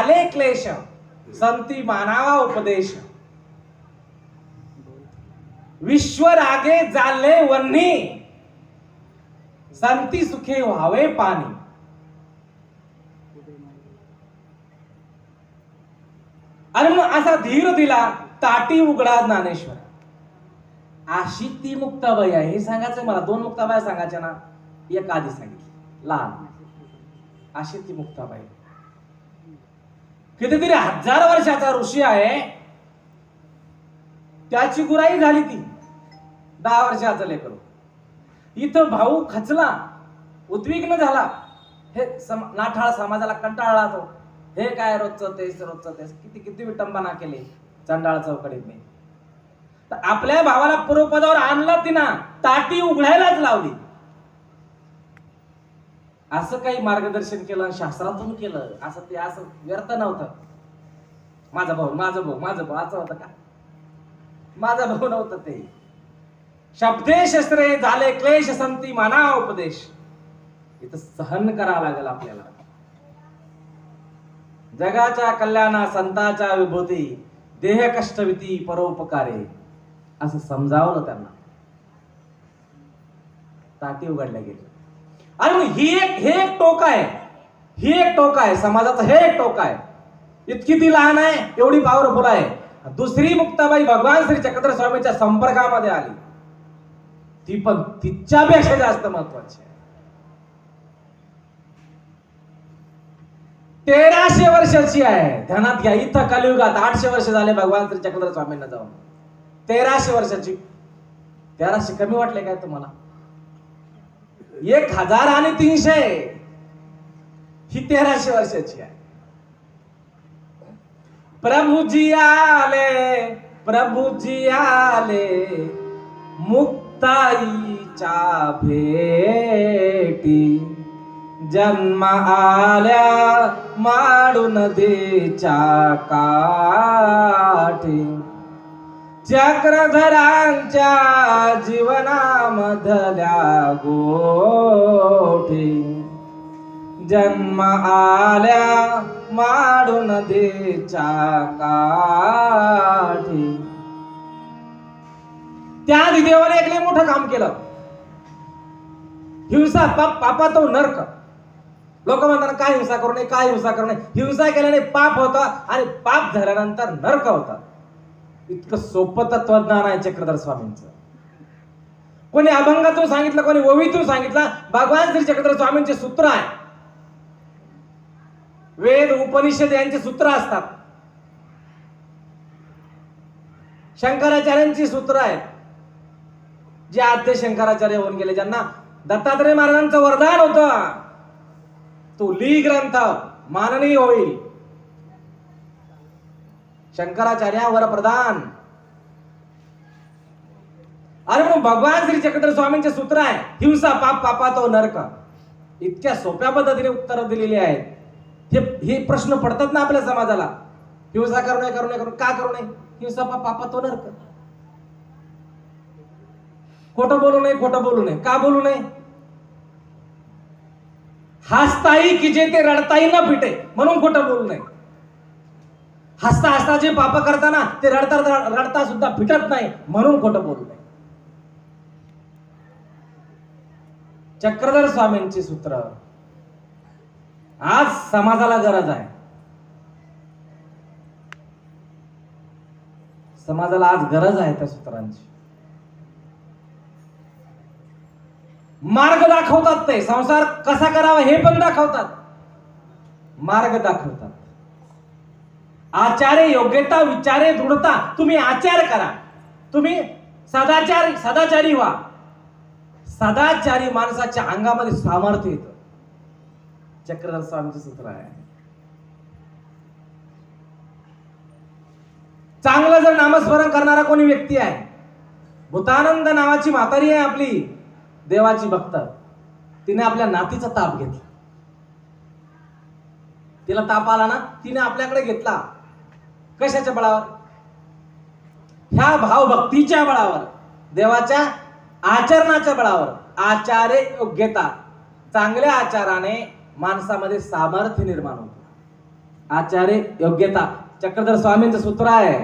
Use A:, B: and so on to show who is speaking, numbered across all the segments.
A: झाले क्लेश संती मानावा उपदेश, विश्व रागे जाले वन्नी संती सुखे व्हावे पाणी. आणि मग असा धीर दिला ताटी उघडा ज्ञानेश्वर. अशी ती मुक्ताबाई आहे हे सांगायचं मला. दोन मुक्ताबाई सांगायच्या ना, एक आधी सांगितली लहान. अशी ती मुक्ताबाई कितीतरी 1000 वर्षाचा ऋषी आहे, त्याची गुराई झाली ती 10 वर्षाचा लेकरू. इथं भाऊ खचला, उद्विग्न झाला. हे नाठाळ समाजाला कंटाळला तो. हे काय रोजचं तेच रोजचं तेच, किती किती विटंबना केली चंडाळ चौकडीत. मी तर आपल्या भावाला पूर्वपदावर आणलं तिनं, ताटी उघडायलाच लावली. असं काही मार्गदर्शन केलं शास्त्रातून केलं असं ते असं व्यर्थ नव्हतं. माझा भाऊ माझा भाऊ माझा भाऊ असं होतं का? माझा भाऊ नव्हतं ते. शब्दे शस्त्रे झाले क्लेश संती माना उपदेश. इथं सहन करावं लागेल आपल्याला. जगाच्या कल्याणा संतांच्या विभूती, देह कष्टविती परोपकारे असं समजावलं त्यांना. ताटी उघडल्या गेली. आणि हे एक टोक आहे, ही एक टोक आहे समाजाचं. हे एक टोक आहे. इतकी ती लहान आहे, एवढी पॉवरफुल आहे. दुसरी मुक्ताबाई भगवान श्री चक्रधर स्वामींच्या संपर्कामध्ये आली, ती पण तिच्यापेक्षा जास्त महत्वाची आहे. 1300 वर्षाची आहे. ध्यानात घ्या, इथं कलियुगात 800 वर्ष झाले भगवान श्री चक्रधर स्वामींना जाऊन. 1300 वर्षाची. 1300 कमी वाटले काय तुम्हाला? 1300 ही 1300 वर्षाची आहे. प्रभुजी आले, प्रभुजी आले मुक्ताईच्या भेटी, जन्म आल्या माडू नदीच्या काठी, चक्रधरांच्या जीवनामधल्या गोठी, जन्म आल्या माडू नदीच्या काठी. त्या देवाने एक लय मोठं काम केलं. हिंसा पापा तो नरक. लोक म्हणतात काय हिंसा करू नये, काय हिंसा करू नये. हिंसा केल्याने पाप होतं आणि पाप झाल्यानंतर नरक होतं. इतकं सोपं तत्वज्ञान आहे चक्रधर स्वामींचं. कोणी अभंगातून सांगितलं, कोणी ओवीतून सांगितलं. भगवान श्री चक्रधर स्वामींचे सूत्र आहे. वेद उपनिषद यांचे सूत्र असतात. शंकराचार्यांची सूत्र आहेत, जे आद्य शंकराचार्य होऊन गेले, ज्यांना दत्तात्रय महाराजांचं वरदान होतं, तो ली ग्रंथ माननीय होईल. शंकराचार्यावर प्रदान. अरे मग भगवान श्री चक्रधर स्वामींचे सूत्र आहे, हिंसा पाप पापा तो नरक. इतक्या सोप्या पद्धतीने उत्तर दिलेली आहेत. हे प्रश्न पडतात ना आपल्या समाजाला. हिंसा करू नये, करू नये, करू का करू नये? हिंसा पाप पापा तो नरक. खोटं बोलू नये, खोटं बोलू नये, का बोलू नये? हसताही की जे ते रडताही न पिटे म्हणून खोटं बोलू नये. हसता हसता जे पाप करताना ते रडता रडता सुद्धा फिटत नाही म्हणून खोटं बोलू नये. चक्रधर स्वामींची सूत्र आज समाजाला गरज आहे. समाजाला आज गरज आहे त्या सूत्रांची. मार्ग दाखवतात ते. संसार कसा करावा हे पण दाखवतात. मार्ग दाखवतात. आचारे योग्यता, विचारे दृढता. तुम्ही आचार करा, तुम्ही सदाचारी व्हा. सदाचारी माणसाच्या अंगामध्ये सामर्थ्य येतं. चक्रधर स्वामींचं सूत्र आहे. चांगलं जर नामस्मरण करणारा कोणी व्यक्ती आहे, भूतानंद नावाची म्हातारी आहे आपली देवाची भक्त, तिने आपल्या नातीचा ताप घेतला. तिला ताप आला ना, तिने आपल्याकडे घेतला. कशाच्या बळावर? ह्या भावभक्तीच्या बळावर, देवाच्या आचरणाच्या बळावर. आचारे योग्यता. चांगल्या आचाराने माणसामध्ये सामर्थ्य निर्माण होतं. आचार्य योग्यता चक्रधर स्वामींचं सूत्र आहे.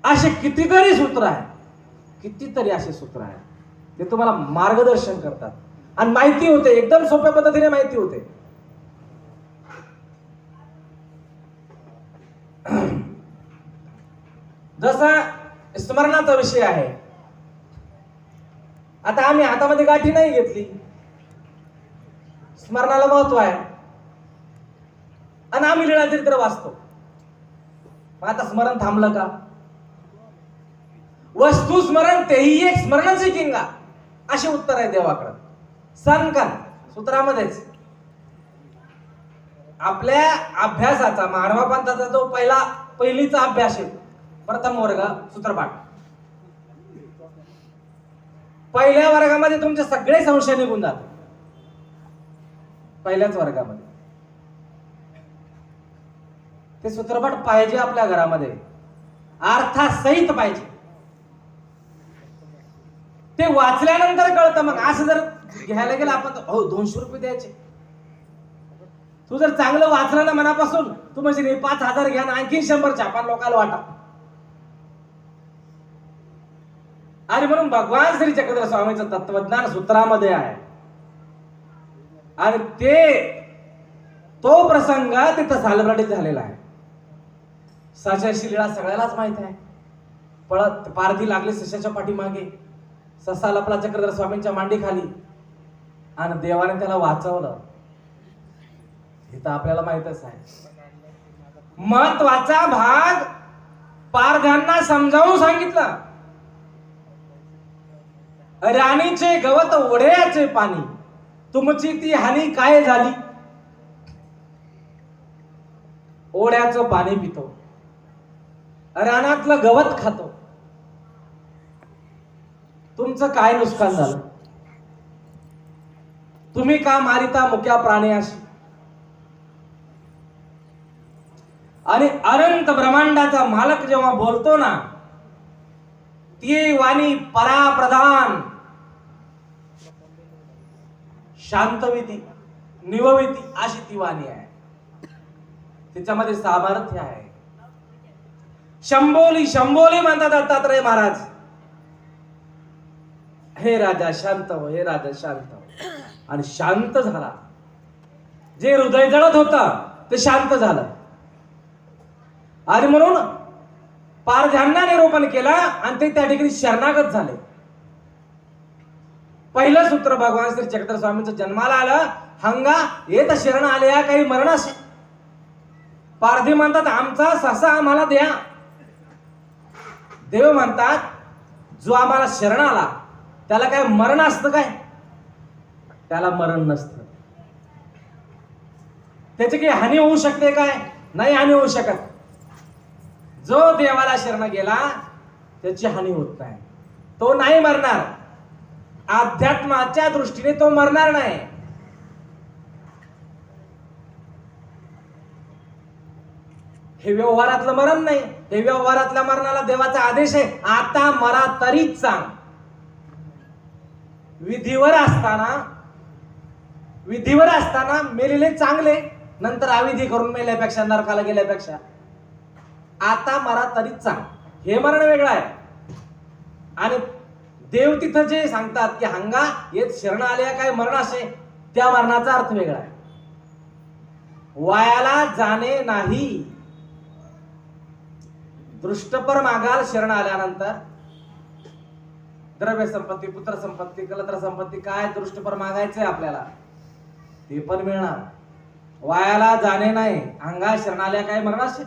A: असे कितीतरी सूत्र आहे, कितीतरी असे सूत्र आहे ते तुम्हाला मार्गदर्शन करतात आणि माहिती होते, एकदम सोप्या पद्धतीने माहिती होते. जसा स्मरणाचा विषय आहे, आता आम्ही हातामध्ये गाठी नाही घेतली, स्मरणाला महत्व आहे आणि आम्ही लीळाचरित्र वाचतो. आता स्मरण थांबलं का? वस्तू स्मरण तेही एक स्मरणाची किंगा, असे उत्तर आहे देवाकडं. सनकन सूत्रामध्येच आपल्या अभ्यासाचा मानवा पंथाचा जो पहिलीचा अभ्यास आहे, प्रथम वर्ग सूत्रपाठ, पहिल्या वर्गामध्ये तुमचे सगळे संशय निघून जातात. पहिल्याच वर्गामध्ये ते सूत्रपाठ पाहिजे आपल्या घरामध्ये, अर्थासहित पाहिजे. ते वाचल्यानंतर कळतं. मग असं जर घ्यायला गेलं आपण, हो 200 रुपये द्यायचे, तू जर चांगलं वाचलं ना मनापासून, तू म्हणजे 5,000 घ्या ना, आणखी 100 छापान लोकांना वाटा. आणि म्हणून भगवान श्री चक्रधर स्वामींचं तत्वज्ञान सूत्रामध्ये आहे. आणि तो प्रसंग तिथं सालबर्डीत झालेला आहे. सशाची लीळा सगळ्यालाच माहित आहे. पळत पारधी लागली सशाच्या पाठीमागे, ससा लपला चक्रधर स्वामींच्या मांडी खाली आणि देवाने त्याला वाचवलं. हे तर आपल्याला माहितच आहे. महत्वाचा भाग पारध्यांना समजावून सांगितलं. राणीचे गवत ओढ्याचे पाणी, तुमची ती हानी काय झाली? ओढ्याचं पाणी पितो, रानातलं गवत खातो, तुमचं काय नुकसान झालं? तुम्ही का मारिता मुक्या प्राण्याशी? आणि अनंत ब्रह्मांडाचा मालक जेव्हा बोलतो ना, ती वाणी पराप्रधान, शांतविती, निवविती अशी ती वाणी आहे. तिच्यामध्ये सामर्थ्य आहे. शंभोली शंभोली म्हणतात दत्तात्रय महाराज. हे राजा शांत हो, हे राजा शांत हो. आणि शांत झाला. जे हृदय जळत होतं ते शांत झालं. आणि म्हणून पारध्यांना निरोपण केला आणि ते त्या ठिकाणी शरणागत झाले. पहिलं सूत्र भगवान श्री चक्रधर स्वामींचं जन्माला आलं, हंगा येत शरण आल्या काही मरणाशी. पारधी म्हणतात आमचा ससा आम्हाला द्या. देव म्हणतात जो आम्हाला शरण आला त्याला काय मरण असतं काय? त्याला मरण नसतं. त्याची काही हानी होऊ शकते काय? नाही हानी होऊ शकत. जो देवाला शरण गेला त्याची हानी होत नाही. तो नाही मरणार. अध्यात्माच्या दृष्टीने तो मरणार नाही. हे व्यवहारातलं मरण नाही. हे व्यवहारातल्या मरणाला देवाचा आदेश आहे, आता मरा तरीच सांग. विधीवर असताना मेलेले चांगले, नंतर अविधी करून मेल्यापेक्षा, नरकाला गेल्यापेक्षा आता मरा तरीच सांग. हे मरण वेगळं आहे. आणि देव तिथं जे सांगतात की हंगा येत शरण आल्या काय मरण असे, त्या मरणाचा अर्थ वेगळा आहे. वायाला जाणे नाही. दृष्टपर मागाल शरण आल्यानंतर द्रव्य संपत्ती, पुत्र संपत्ती, कलत्र संपत्ती, काय दृष्टपर मागायचंय आपल्याला ते पण मिळणार. वायाला जाणे नाही. अंगा शरण आल्या काय मरण असे.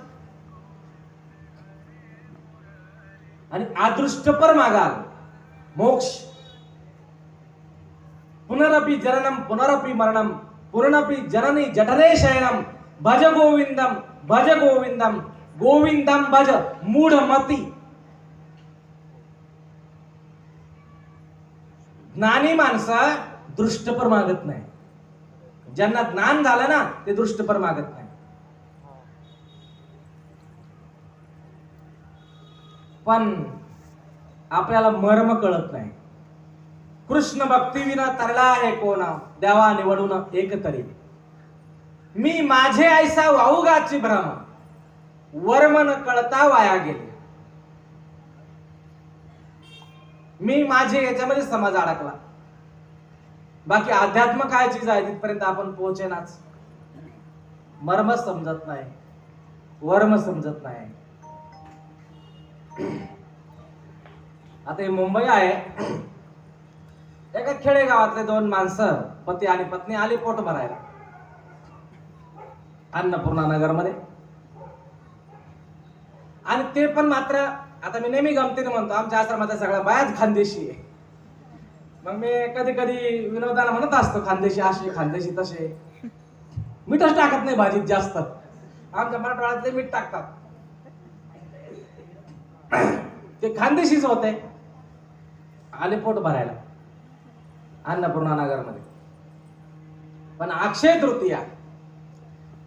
A: आणि अदृष्टपर मागाल मोक्ष. पुनरपि जननम पुनरपि मरणम पुनरपि जननी जठरे शयनम भज गोविंदम भज गोविंदम गोविंदम भज मूढमती. ज्ञानी माणसं दृष्टपर मागत नाही. ज्यांना ज्ञान झालं ना ते दृष्टपर मागत नाही. पण आपल्याला मर्म कळत नाही. कृष्ण भक्तीविना तरला आहे कोण, द्यावा निवडून एक तरी. मी माझे ऐसा वाऊगाची भ्रम, वर्म न कळता वाया गेले. मी माझे याच्यामध्ये समाज अडकला. बाकी अध्यात्म काय चीज आहे तिथपर्यंत आपण पोहोचेनाच. मर्म समजत नाही, वर्म समजत नाही. आता हे मुंबई आहे. एका खेडेगावातले दोन माणसं, पती आणि पत्नी, आली पोट भरायला अन्नपूर्णा नगर मध्ये. आणि ते पण मात्र, आता मी नेहमी गमतीने म्हणतो, आमच्या आश्रमात सगळ्या बायाच खानदेशी आहे. मग मी कधी कधी विनोदाला म्हणत असतो, खानदेशी असे, खानदेशी तसे. मीठच टाकत नाही भाजीत जास्त. आमच्या मराठवाड्यातले मीठ टाकतात. ते खानदेशीच होते. आले पोट भरायला अन्नपूर्णा नगर मध्ये. पण अक्षय तृतीया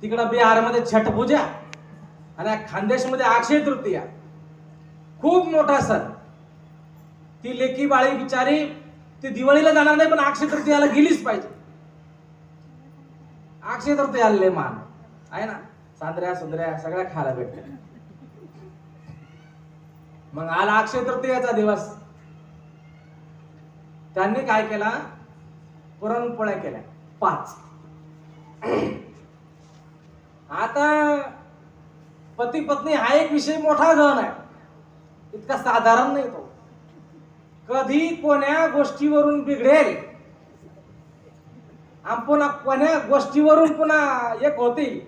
A: तिकडं बिहारमध्ये छठ पूजा आणि खानदेशमध्ये अक्षय तृतीया खूप मोठा सण. ती लेकी बाळी बिचारी ती दिवाळीला जाणार नाही, पण अक्षय तृतीयाला गेलीच पाहिजे. अक्षय तृतीयाला लय मान आहे ना, सांद्र्या सुंदर्या सगळ्या खायला भेटते. मग आला अक्षय तृतीयाचा दिवस. त्यांनी काय केला, पुरणपोळ्या केल्या 5. आता पती पत्नी हा एक विषय मोठा गण आहे, इतका साधारण नाही तो. कधी कोण्या गोष्टीवरून बिघडेल आणि पुन्हा कोण्या गोष्टीवरून पुन्हा एक होतील.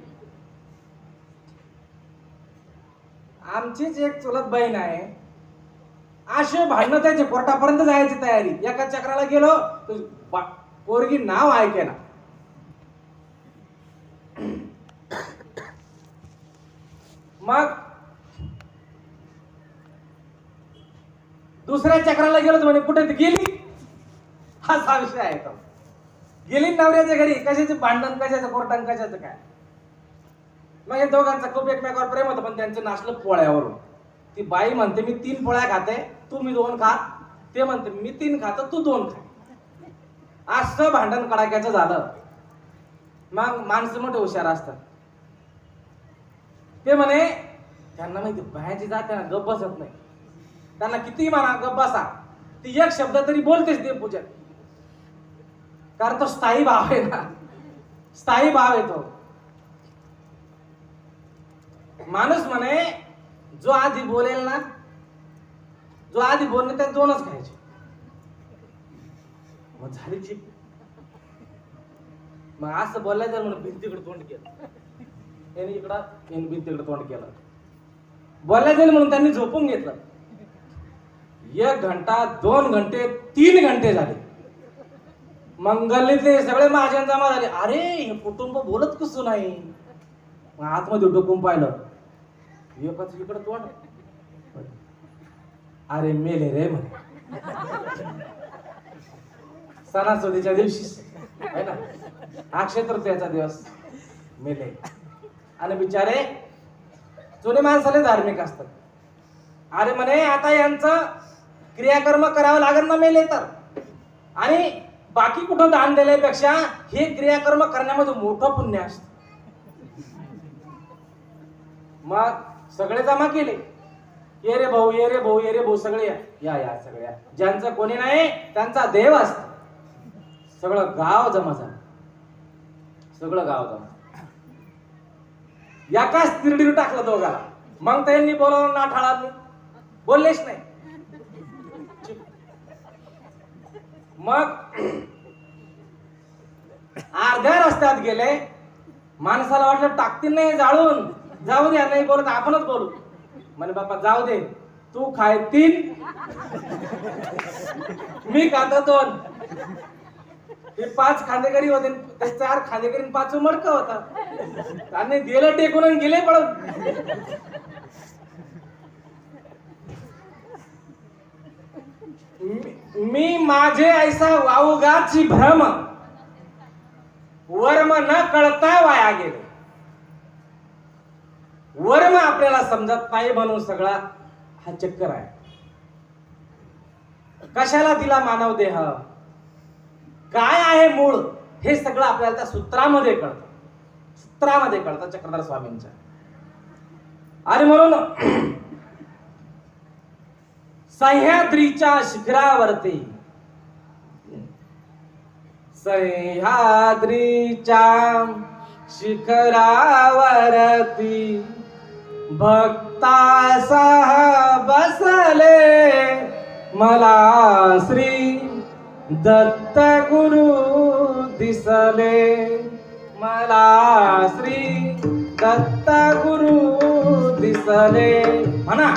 A: आमचीच एक चुलत बहीण आहे, असे भांडणं त्याचे कोर्टापर्यंत जायची तयारी. एका चक्राला गेलो तर पोरगी नाव ऐके ना. मग दुसऱ्या चक्राला गेलो तर म्हणे कुठे गेली. हा विषय आहे तो. गेली नवऱ्याच्या घरी, कशाचे भांडण, कशाचं कोर्टन, कशाचं काय. मग हे दोघांचं खूप एकमेकावर प्रेम होतं, पण त्यांचं नाचलं पोळ्यावरून. ती बाई म्हणते मी 3 पोळ्या खाते, तू मी 2 खा. ते म्हणते मी 3 खातो, तू 2 खा. असं भांडण कडाक्याचं झालं. मग माणसं मोठे हुशार असतात. ते म्हणे त्यांना माहिती बायाची जात आहे ना, गप बसत नाही. त्यांना किती म्हणा गप बसा, ती एक शब्द तरी बोलतेच देवपूजन. कारण तो स्थायी भाव आहे ना, स्थायी भाव आहे तो. माणूस म्हणे जो आधी बोलेल ना, जो आधी बोलणे त्या 2च खायचे. मग झाली चिप. मग असं बोलायचं म्हणून भिंतीकडे तोंड केलं, याने इकडं, याने भिंतीकडे तोंड केलं. बोलायचं म्हणून त्यांनी झोपून घेतलं. 1 घंटा, 2 घंटे, 3 घंटे झाले. मग गल्लीतले सगळे महाजन जमा झाले. अरे हे कुटुंब बोलत कसं नाही. मग आतमध्ये डोकून पाहिलं, एकच इकडं तोंड. अरे मेले रे म्हणे. सणासुदीच्या दिवशी आहे ना, अक्षय तृतीयाचा दिवस, मेले. आणि बिचारे जुने माणसाले धार्मिक असतात. अरे म्हणे आता यांचं क्रियाकर्म करावं लागेल ना मेले तर. आणि बाकी कुठं दान दिल्यापेक्षा हे क्रियाकर्म करण्यामध्ये मोठं पुण्य असतं. मग सगळे जमा केले. ये रे भाऊ, ये रे भाऊ, ये रे भाऊ, सगळे या या सगळ्या. ज्यांचं कोणी नाही त्यांचा देव असत. सगळं गाव जमा झालं. सगळं गाव जमा. एकाच तिरडीवर टाकलं दोघाला. मग त्यांनी बोलवलं नाठाळांनी, बोललेच नाही. मग अर्ध्या रस्त्यात गेले. माणसाला वाटलं टाकतील नाही जाळून, जाऊ द्या, नाही बोलत आपणच बोलू. म्हणे बाप्पा जाऊ दे, तू खाय 3, मी खातो 2. हे 5 खांदेकरी होते, ते 4 खांदेकरी 5 मडकं होता. त्यांनी दिलं टेकून आणि गेले पळून. मी माझे ऐसा वाऊगाची भ्रम, वर्म न कळता वाया गेले. वर्म आपल्याला समजत नाही म्हणून सगळा हा चक्कर आहे. कशाला दिला मानव देह, काय आहे मूळ हे सगळं आपल्याला त्या सूत्रामध्ये कळतं. सूत्रामध्ये कळतं चक्रधर स्वामींच्या. आणि म्हणून सह्याद्रीच्या शिखरावरती, सह्याद्रीच्या शिखरावरती भक्तासह बसले मला श्री दत्त गुरु दिसले. मला श्री दत्त गुरु दिसले. म्हणा